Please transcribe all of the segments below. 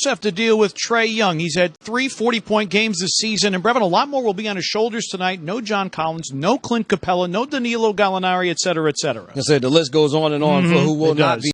Colts have to deal with Trae Young. He's had 3 40-point games this season, and Brevin, a lot more will be on his shoulders tonight. No John Collins, no Clint Capella, no Danilo Gallinari, et cetera, et cetera. I said the list goes on and on for who will not be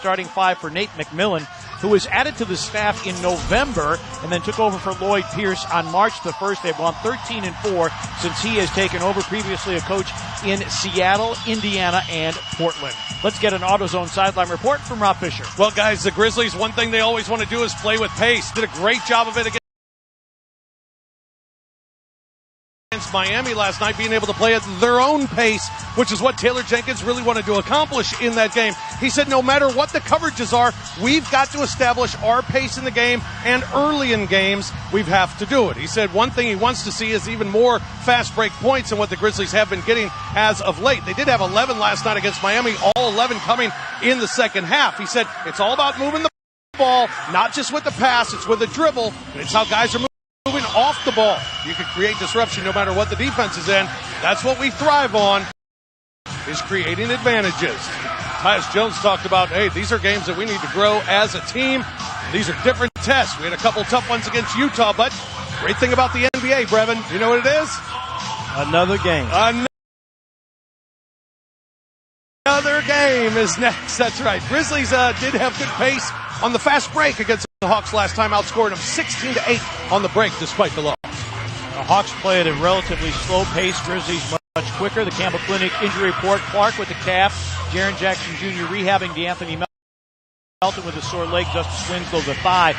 starting five for Nate McMillan, who was added to the staff in November and then took over for Lloyd Pierce on March the 1st. They've gone 13-4 since he has taken over, previously a coach in Seattle, Indiana, and Portland. Let's get an AutoZone sideline report from Rob Fisher. Well, guys, the Grizzlies, one thing they always want to do is play with pace. Did a great job of it against Miami last night, being able to play at their own pace, which is what Taylor Jenkins really wanted to accomplish in that game. He said no matter what the coverages are, we've got to establish our pace in the game, and early in games, we have to do it. He said one thing he wants to see is even more fast break points than what the Grizzlies have been getting as of late. They did have 11 last night against Miami, all 11 coming in the second half. He said it's all about moving the ball, not just with the pass, it's with the dribble, and it's how guys are moving off the ball. You can create disruption no matter what the defense is in. That's what we thrive on, is creating advantages. Tyus Jones talked about, hey, these are games that we need to grow as a team. These are different tests. We had a couple tough ones against Utah, but great thing about the NBA, Brevin, you know what it is? Another game. Another game is next. That's right. Grizzlies did have good pace on the fast break against the Hawks last time, outscoring them 16-8 on the break despite the loss. The Hawks play at a relatively slow pace. Grizzlies much quicker. The Campbell Clinic injury report: Clark with the calf, Jaren Jackson Jr. rehabbing, DeAnthony Melton with a sore leg, Justice Winslow the thigh.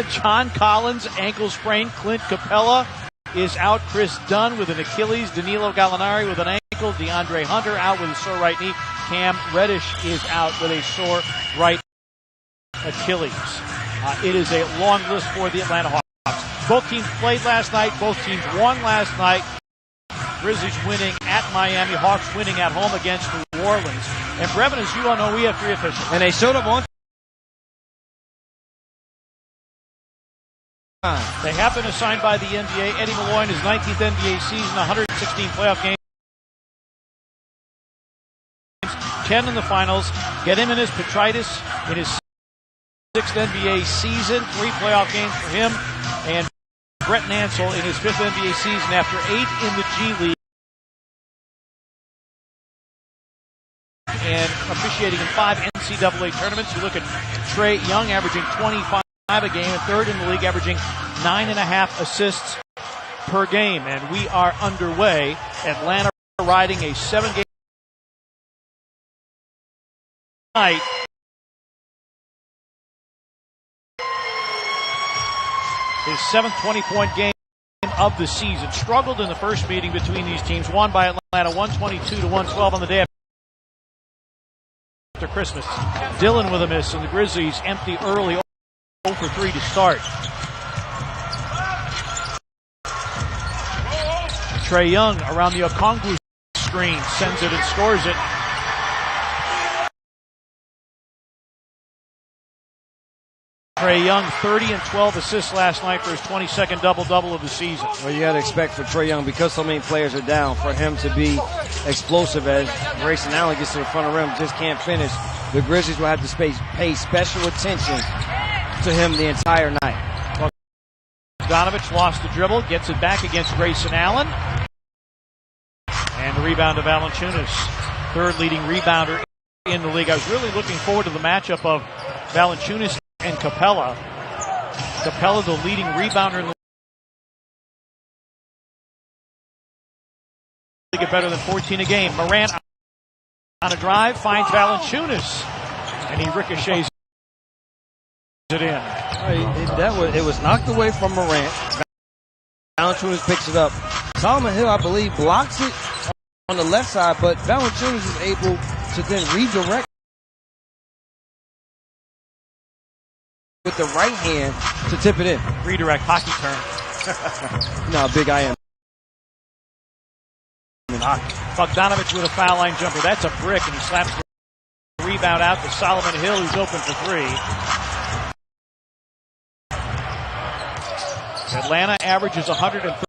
John Collins, ankle sprain. Clint Capella is out. Chris Dunn with an Achilles. Danilo Gallinari with an ankle. DeAndre Hunter out with a sore right knee. Cam Reddish is out with a sore right Achilles. It is a long list for the Atlanta Hawks. Both teams played last night. Both teams won last night. Grizzlies winning at Miami. Hawks winning at home against New Orleans. And Brevin, as you all know, we have three officials. And they showed up on time. They have been assigned by the NBA. Eddie Malloy in his 19th NBA season, 116 playoff games. 10 in the finals. Get him in his Petritis in his 6th NBA season. 3 playoff games for him. And Brett Nansel in his 5th NBA season after 8 in the G League. And officiating in 5 NCAA tournaments. You look at Trae Young averaging 25 a game, and 3rd in the league, averaging 9.5 assists per game. And we are underway. Atlanta riding a 7-game night. His 7th 20-point game of the season. Struggled in the first meeting between these teams. Won by Atlanta 122-112 on the day after Christmas. Dillon with a miss, and the Grizzlies empty early, 0 for 3 to start. Trae Young around the Okongwu screen, sends it and scores it. Trae Young, 30 and 12 assists last night for his 22nd double-double of the season. Well, you got to expect for Trae Young, because so many players are down, for him to be explosive as Grayson Allen gets to the front of the rim, just can't finish. The Grizzlies will have to pay special attention to him the entire night. Bogdanovich lost the dribble, gets it back against Grayson Allen. And the rebound of Valanciunas, 3rd leading rebounder in the league. I was really looking forward to the matchup of Valanciunas and Capella. Capella, the leading rebounder in the league, get better than 14 a game. Morant on a drive finds Valanciunas, and he ricochets it in. It was knocked away from Morant. Valanciunas picks it up. Solomon Hill, I believe, blocks it on the left side, but Valanciunas is able to then redirect with the right hand to tip it in. Redirect, hockey term. You know how big I am in hockey. Bogdanovich with a foul line jumper. That's a brick, and he slaps the rebound out to Solomon Hill, who's open for 3. Atlanta averages 130